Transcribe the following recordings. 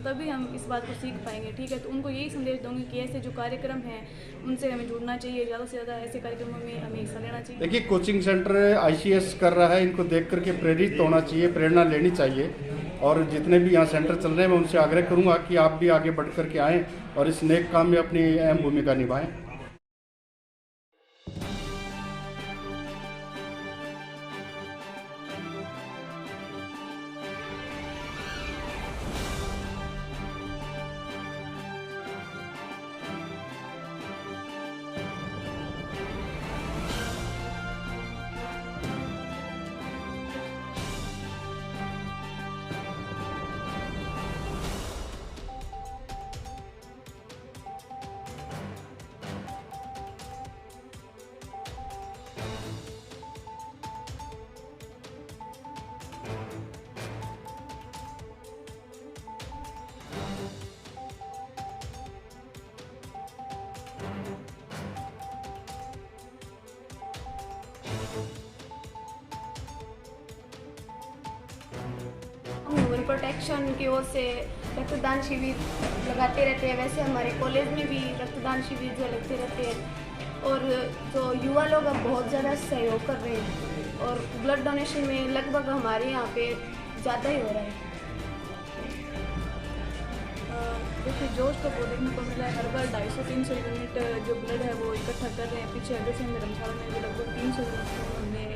तभी हम इस बात को सीख पाएंगे। ठीक है, तो उनको यही संदेश दूंगी कि ऐसे जो कार्यक्रम हैं उनसे हमें जुड़ना चाहिए, ज़्यादा से ज़्यादा ऐसे कार्यक्रमों में हमें हिस्सा लेना चाहिए। देखिए, कोचिंग सेंटर ICS कर रहा है, इनको देख करके प्रेरित होना चाहिए, प्रेरणा लेनी चाहिए। और जितने भी यहाँ सेंटर चल रहे हैं मैं उनसे आग्रह करूँगा कि आप भी आगे बढ़ करके आएँ और इस नेक काम में अपनी अहम भूमिका निभाएं। ह्यूमन प्रोटेक्शन की ओर से रक्तदान शिविर लगाते रहते हैं। वैसे हमारे कॉलेज में भी रक्तदान शिविर जो लगते रहते हैं और जो युवा लोग अब बहुत ज़्यादा सहयोग कर रहे हैं और ब्लड डोनेशन में लगभग हमारे यहाँ पे ज़्यादा ही हो रहा है। देखिए, जोश तो देखने को मिला है। हर बार 250-300 यूनिट जो ब्लड है वो इकट्ठा कर रहे हैं। पीछे अगस्त में धर्मशाला में भी लगभग 300 यूनिट हमने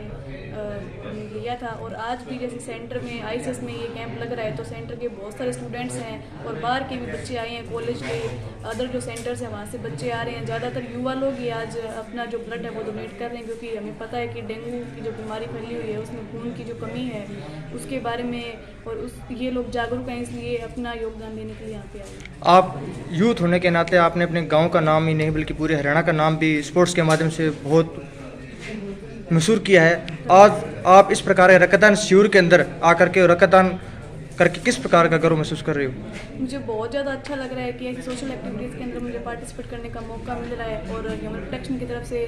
लिया था। और आज भी जैसे सेंटर में ICS में ये कैंप लग रहा है तो सेंटर के बहुत सारे स्टूडेंट्स हैं और बाहर के भी बच्चे आए हैं। कॉलेज के अदर जो सेंटर्स हैं वहाँ से बच्चे आ रहे हैं। ज़्यादातर युवा लोग ही आज अपना जो ब्लड है वो डोनेट कर रहे हैं, क्योंकि हमें पता है कि डेंगू की जो बीमारी फैली हुई है उसमें खून की जो कमी है उसके बारे में और ये लोग जागरूक हैं, इसलिए अपना योगदान देने के लिए यहाँ पे आए। आप यूथ होने के नाते आपने अपने गांव का नाम ही नहीं बल्कि पूरे हरियाणा का नाम भी स्पोर्ट्स के माध्यम से बहुत मशहूर किया है। आज आप इस प्रकार के रक्तदान शिविर के अंदर आकर के रक्तदान करके किस प्रकार का गर्व महसूस कर रहे हो? मुझे बहुत ज़्यादा अच्छा लग रहा है कि ऐसी सोशल एक्टिविटीज़ के अंदर मुझे पार्टिसिपेट करने का मौका मिल रहा है और ह्यूमन प्रोटेक्शन की तरफ से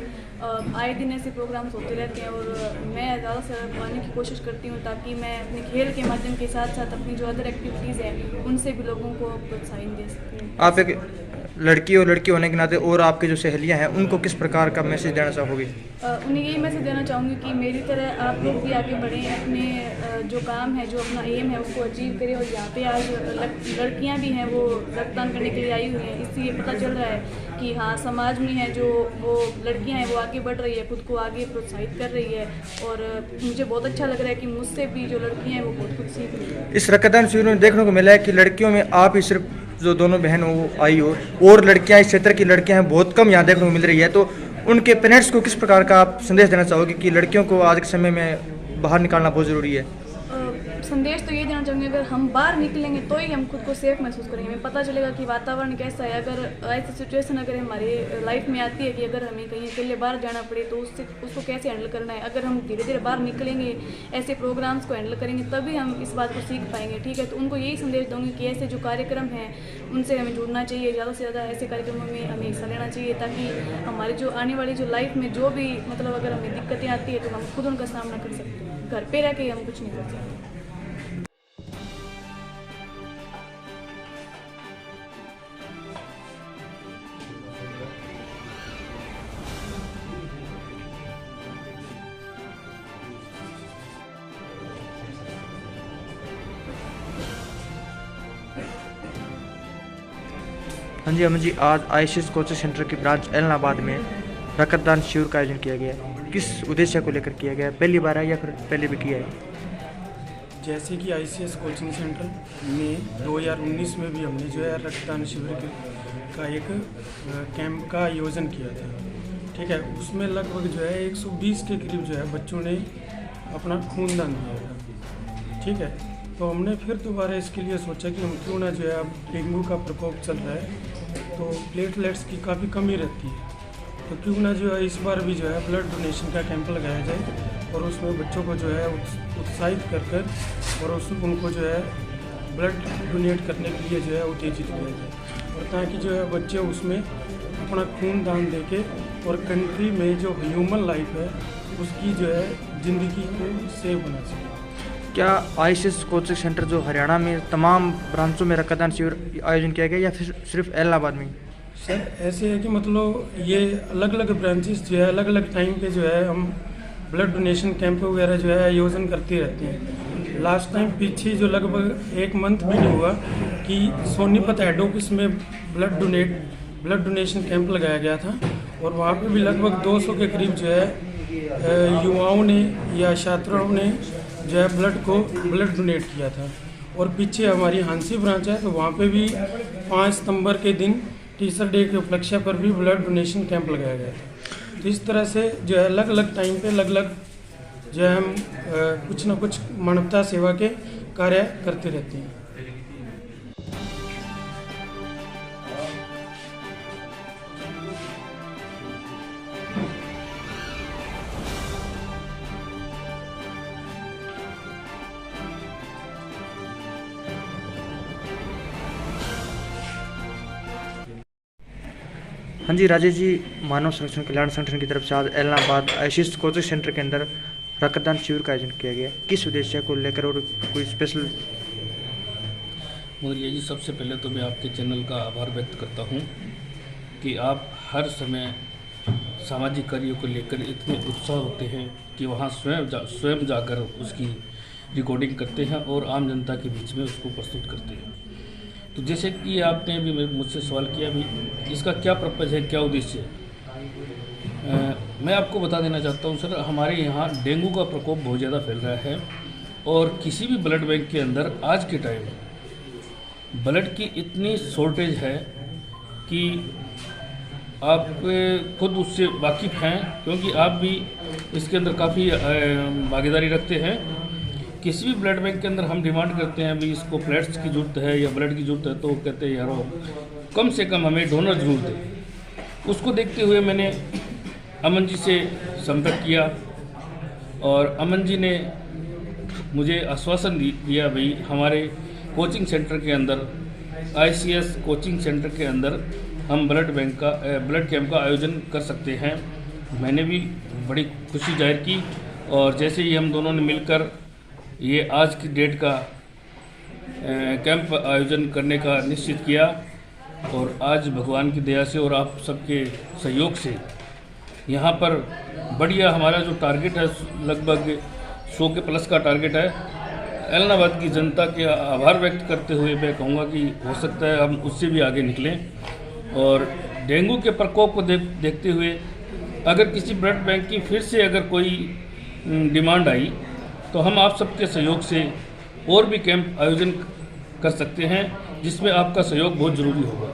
आए दिन ऐसे प्रोग्राम्स होते रहते हैं और मैं ज़्यादा से ज़्यादा आने की कोशिश करती हूँ ताकि मैं अपने खेल के माध्यम के साथ साथ अपनी जो अदर एक्टिविटीज़ हैं उनसे भी लोगों को प्रोत्साहन दे सकती हूँ। आप एक लड़की और लड़की होने के नाते और आपके जो सहेलियां हैं उनको किस प्रकार का मैसेज देना चाहोगे? उन्हें यही मैसेज देना चाहूँगी कि मेरी तरह आप लोग भी आगे बढ़ें, अपने जो काम है, जो अपना एम है उसको अचीव करें। और यहाँ पे आज लड़कियाँ भी हैं वो रक्तदान करने के लिए आई हुई हैं। इससे ये पता चल रहा है कि हाँ, समाज में है जो वो लड़कियाँ हैं वो आगे बढ़ रही है, खुद को आगे प्रोत्साहित कर रही है और मुझे बहुत अच्छा लग रहा है कि मुझसे भी जो लड़कियाँ हैं वो बहुत कुछ सीख रही है। इस रक्तदान शिविर में देखने को मिला है कि लड़कियों में आप ही सिर्फ जो दोनों बहन हो आई हो और लड़कियां इस क्षेत्र की लड़कियां हैं बहुत कम यहाँ देखने को मिल रही है, तो उनके पेरेंट्स को किस प्रकार का आप संदेश देना चाहोगे कि लड़कियों को आज के समय में बाहर निकालना बहुत ज़रूरी है? संदेश तो ये देना चाहूँगी, अगर हम बाहर निकलेंगे तो ही हम खुद को सेफ महसूस करेंगे। हमें पता चलेगा कि वातावरण कैसा है। अगर ऐसी सिचुएशन अगर हमारी लाइफ में आती है कि अगर हमें कहीं अकेले बाहर जाना पड़े तो उसको कैसे हैंडल करना है। अगर हम धीरे धीरे बाहर निकलेंगे, ऐसे प्रोग्राम्स को हैंडल करेंगे, तभी हम इस बात को सीख पाएंगे। ठीक है, तो उनको यही संदेश दूँगी कि ऐसे जो कार्यक्रम हैं उनसे हमें जुड़ना चाहिए, ज़्यादा से ज़्यादा ऐसे कार्यक्रमों में हमें हिस्सा लेना चाहिए ताकि हमारी जो आने वाली जो लाइफ में जो भी मतलब अगर हमें दिक्कतें आती है तो हम खुद उनका सामना कर सकते हैं। घर पे रह के हम कुछ नहीं कर सकते। हाँ जी अमन जी, आज ICS कोचिंग सेंटर की ब्रांच एलनाबाद में रक्तदान शिविर का आयोजन किया गया है। किस उद्देश्य को लेकर किया गया है? पहली बार है या फिर पहले भी किया है? जैसे कि ICS कोचिंग सेंटर में 2019 में भी हमने जो है रक्तदान शिविर का एक कैंप का आयोजन किया था। ठीक है, उसमें लगभग जो है 120 के करीब जो है बच्चों ने अपना खूनदान दिया था। ठीक है, तो हमने फिर दोबारा इसके लिए सोचा कि हम क्यों ना जो है अब डेंगू का प्रकोप चल रहा है तो प्लेटलेट्स की काफ़ी कमी रहती है, तो क्यों ना जो है इस बार भी जो है ब्लड डोनेशन का कैंप लगाया जाए और उसमें बच्चों को जो है उत्साहित कर और उनको जो है ब्लड डोनेट करने के लिए जो है उत्तेजित किया जाए और ताकि जो है बच्चे उसमें अपना खून दान देके और कंट्री में जो ह्यूमन लाइफ है उसकी जो है ज़िंदगी को सेव बना सके। क्या आईसीएस कोचिंग सेंटर जो हरियाणा में तमाम ब्रांचों में रक्तदान शिविर आयोजन किया गया या फिर सिर्फ इलाहाबाद में? सर ऐसे है कि मतलब ये अलग अलग ब्रांचेस जो है अलग अलग टाइम पे जो है हम ब्लड डोनेशन कैंप वगैरह जो है आयोजन करते रहते हैं। लास्ट टाइम पीछे जो लगभग 1 मंथ भी नहीं हुआ कि सोनीपत हेड ऑफिस में ब्लड डोनेशन कैंप लगाया गया था और वहाँ पे भी लगभग 200 के करीब जो है युवाओं ने या छात्रों ने जो है ब्लड डोनेट किया था। और पीछे हमारी हांसी ब्रांच है तो वहाँ पे भी 5 सितंबर के दिन टीचर डे के उपलक्ष्य पर भी ब्लड डोनेशन कैंप लगाया गया था। तो इस तरह से जो है अलग अलग टाइम पे अलग अलग जो है हम कुछ ना कुछ मानवता सेवा के कार्य करते रहते हैं। हाँ जी राजेश जी, मानव संरक्षण कल्याण संगठन की तरफ से आज इलाहाबाद आईसीएस कोचिंग सेंटर के अंदर रक्तदान शिविर का आयोजन किया गया। किस उद्देश्य को लेकर और कोई स्पेशल? मुरलिया जी, सबसे पहले तो मैं आपके चैनल का आभार व्यक्त करता हूं कि आप हर समय सामाजिक कार्यों को लेकर इतने उत्साह होते हैं कि वहां स्वयं जाकर उसकी रिकॉर्डिंग करते हैं और आम जनता के बीच में उसको प्रस्तुत करते हैं। तो जैसे कि आपने भी मुझसे सवाल किया भी इसका क्या पर्पज़ है, क्या उद्देश्य है, मैं आपको बता देना चाहता हूं सर, हमारे यहाँ डेंगू का प्रकोप बहुत ज़्यादा फैल रहा है और किसी भी ब्लड बैंक के अंदर आज के टाइम ब्लड की इतनी शॉर्टेज है कि आप खुद उससे वाकिफ़ हैं क्योंकि आप भी इसके अंदर काफ़ी भागीदारी रखते हैं। किसी भी ब्लड बैंक के अंदर हम डिमांड करते हैं भी इसको प्लेट्स की ज़रूरत है या ब्लड की ज़रूरत है तो कहते हैं यारो कम से कम हमें डोनर ज़रूर दें। उसको देखते हुए मैंने अमन जी से संपर्क किया और अमन जी ने मुझे आश्वासन दिया भाई हमारे कोचिंग सेंटर के अंदर आईसीएस कोचिंग सेंटर के अंदर हम ब्लड कैंप का आयोजन कर सकते हैं। मैंने भी बड़ी खुशी जाहिर की और जैसे ही हम दोनों ने मिलकर ये आज की डेट का कैंप आयोजन करने का निश्चित किया और आज भगवान की दया से और आप सबके सहयोग से यहाँ पर बढ़िया हमारा जो टारगेट है लगभग 100 के प्लस का टारगेट है। इलाहाबाद की जनता के आभार व्यक्त करते हुए मैं कहूँगा कि हो सकता है हम उससे भी आगे निकलें और डेंगू के प्रकोप को देखते हुए अगर किसी ब्लड बैंक की फिर से अगर कोई डिमांड आई तो हम आप सबके सहयोग से और भी कैंप आयोजन कर सकते हैं जिसमें आपका सहयोग बहुत ज़रूरी होगा।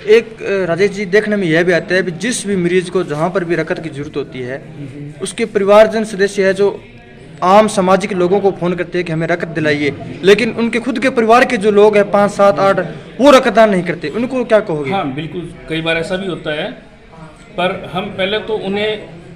एक राजेश जी, देखने में यह भी आता है कि जिस भी मरीज को जहाँ पर भी रक्त की जरूरत होती है उसके परिवारजन सदस्य है जो आम सामाजिक लोगों को फ़ोन करते हैं कि हमें रक्त दिलाइए, लेकिन उनके खुद के परिवार के जो लोग हैं 5, 7, 8 वो रक्तदान नहीं करते, उनको क्या कहोगे? हाँ बिल्कुल, कई बार ऐसा भी होता है पर हम पहले तो उन्हें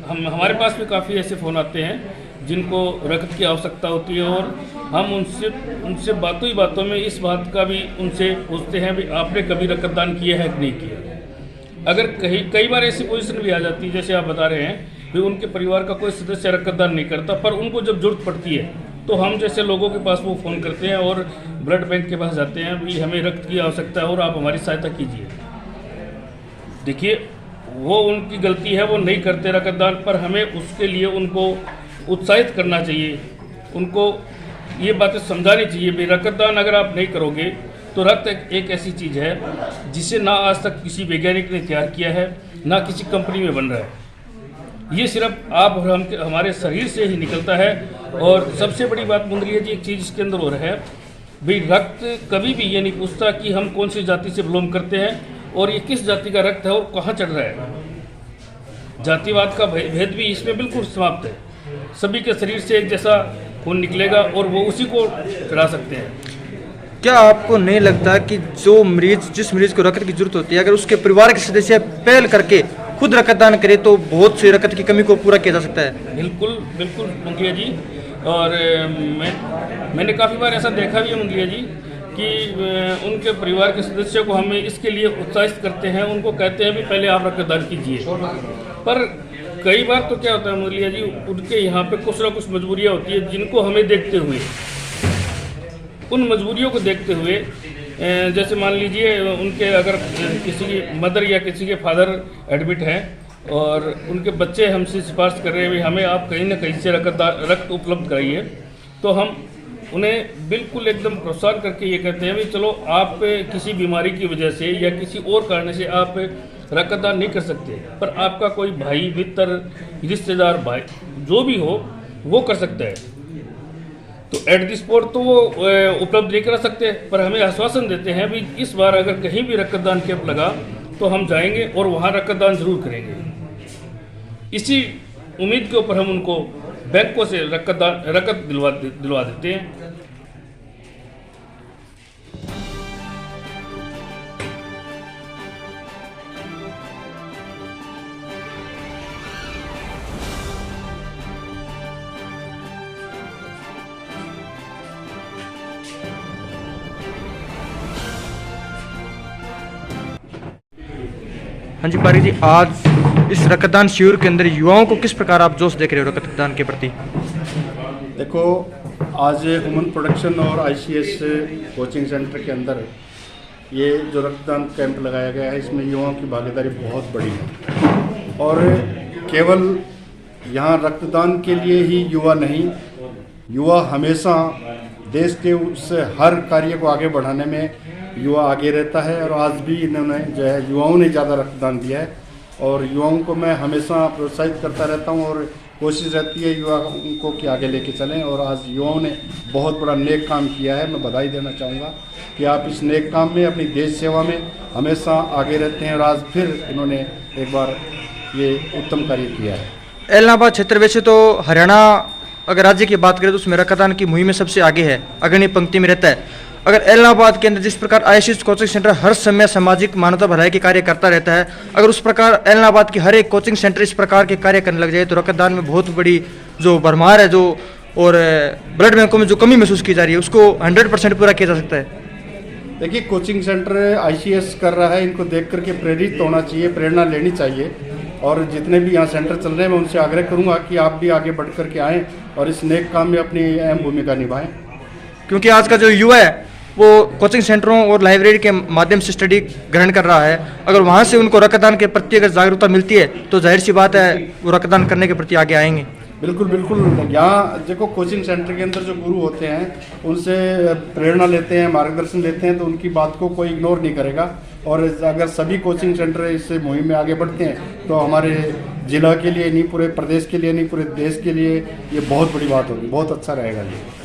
हमारे पास भी काफ़ी ऐसे फ़ोन आते हैं जिनको रक्त की आवश्यकता होती है और हम उनसे बातों ही बातों में इस बात का भी उनसे पूछते हैं भी आपने कभी रक्तदान किया है कि नहीं किया। अगर कई बार ऐसी पोजीशन भी आ जाती है जैसे आप बता रहे हैं भी उनके परिवार का कोई सदस्य रक्तदान नहीं करता पर उनको जब जरूरत पड़ती है तो हम जैसे लोगों के पास वो फ़ोन करते हैं और ब्लड बैंक के पास जाते हैं भी हमें रक्त की आवश्यकता है और आप हमारी सहायता कीजिए। देखिए वो उनकी गलती है, वो नहीं करते रक्तदान, पर हमें उसके लिए उनको उत्साहित करना चाहिए, उनको ये बातें समझानी चाहिए भी रक्तदान अगर आप नहीं करोगे तो रक्त एक ऐसी चीज़ है जिसे ना आज तक किसी वैज्ञानिक ने तैयार किया है ना किसी कंपनी में बन रहा है। ये सिर्फ आप और हमारे शरीर से ही निकलता है। और सबसे बड़ी बात मुंदलिया जी एक चीज़ इसके अंदर हो रहा है भाई रक्त कभी भी ये नहीं पूछता कि हम कौन सी जाति से बिलोंग करते हैं और ये किस जाति का रक्त है और कहाँ चढ़ रहा है। जातिवाद का भेद भी इसमें बिल्कुल समाप्त है। सभी के शरीर से एक जैसा खून निकलेगा और वो उसी को चढ़ा सकते हैं। क्या आपको नहीं लगता कि जिस मरीज को रक्त की जरूरत होती है अगर उसके परिवार के सदस्य पहल करके खुद रक्तदान करे तो बहुत सी रक्त की कमी को पूरा किया जा सकता है? बिल्कुल बिल्कुल मुंगिया जी, और मैंने काफ़ी बार ऐसा देखा भी है मुंगिया जी कि उनके परिवार के सदस्यों को हमें इसके लिए उत्साहित करते हैं, उनको कहते हैं भी पहले आप रक्तदान कीजिए, पर कई बार तो क्या होता है मुरलिया जी, उनके यहाँ पे कुछ ना कुछ मजबूरियाँ होती है जिनको हमें देखते हुए, उन मजबूरियों को देखते हुए, जैसे मान लीजिए उनके अगर किसी की मदर या किसी के फादर एडमिट हैं और उनके बच्चे हमसे सिफारिश कर रहे हैं, हमें आप कहीं ना कहीं से रक्त उपलब्ध कराइए, तो हम उन्हें बिल्कुल एकदम प्रोत्साहन करके ये कहते हैं भी चलो आप किसी बीमारी की वजह से या किसी और कारण से आप रक्तदान नहीं कर सकते, पर आपका कोई भाई मित्र रिश्तेदार भाई जो भी हो वो कर सकता है। तो एट द स्पॉट तो वो उपलब्ध नहीं करा सकते, पर हमें आश्वासन देते हैं भी इस बार अगर कहीं भी रक्तदान कैंप लगा तो हम जाएंगे और वहाँ रक्तदान जरूर करेंगे। इसी उम्मीद के ऊपर हम उनको बैंकों से रकत दिलवा देते हैं। हाँ जी पारी जी, आज इस रक्तदान शिविर के अंदर युवाओं को किस प्रकार आप जोश देख रहे हो रक्तदान के प्रति? देखो, आज ह्यूमन प्रोडक्शन और आईसीएस कोचिंग सेंटर के अंदर ये जो रक्तदान कैंप लगाया गया है, इसमें युवाओं की भागीदारी बहुत बड़ी है। और केवल यहाँ रक्तदान के लिए ही युवा नहीं, युवा हमेशा देश के उस हर कार्य को आगे बढ़ाने में युवा आगे रहता है। और आज भी इन्होंने जो है युवाओं ने ज़्यादा रक्तदान दिया है और युवाओं को मैं हमेशा प्रोत्साहित करता रहता हूँ और कोशिश रहती है युवाओं को कि आगे लेके चलें। और आज युवाओं ने बहुत बड़ा नेक काम किया है। मैं बधाई देना चाहूँगा कि आप इस नेक काम में, अपनी देश सेवा में हमेशा आगे रहते हैं और आज फिर इन्होंने एक बार ये उत्तम कार्य किया है। एलनाबाद क्षेत्र वैसे तो हरियाणा अगर राज्य की बात करें तो उसमें रक्तदान की मुहिम में सबसे आगे है, अग्रणी पंक्ति में रहता है। अगर एलनाबाद के अंदर जिस प्रकार आईसीएस कोचिंग सेंटर हर समय सामाजिक मानवता भलाई के कार्य करता रहता है, अगर उस प्रकार एलनाबाद की हर एक कोचिंग सेंटर इस प्रकार के कार्य करने लग जाए तो रक्तदान में बहुत बड़ी जो भरमार है जो और ब्लड बैंकों में जो कमी महसूस की जा रही है उसको 100% पूरा किया जा सकता है। देखिए, कोचिंग सेंटर आईसीएस कर रहा है, इनको देख करके प्रेरित होना चाहिए, प्रेरणा लेनी चाहिए। और जितने भी यहाँ सेंटर चल रहे हैं मैं उनसे आग्रह करूँगा कि आप भी आगे बढ़ करके आएँ और इस नेक काम में अपनी अहम भूमिका निभाएं। क्योंकि आज का जो युवा है वो कोचिंग सेंटरों और लाइब्रेरी के माध्यम से स्टडी ग्रहण कर रहा है। अगर वहाँ से उनको रक्तदान के प्रति अगर जागरूकता मिलती है तो जाहिर सी बात है वो रक्तदान करने के प्रति आगे आएंगे। बिल्कुल बिल्कुल। यहाँ देखो, कोचिंग सेंटर के अंदर जो गुरु होते हैं उनसे प्रेरणा लेते हैं, मार्गदर्शन लेते हैं, तो उनकी बात को कोई इग्नोर नहीं करेगा। और अगर सभी कोचिंग सेंटर इस मुहिम में आगे बढ़ते हैं तो हमारे जिला के लिए नहीं, पूरे प्रदेश के लिए नहीं, पूरे देश के लिए ये बहुत बड़ी बात होगी, बहुत अच्छा रहेगा ये।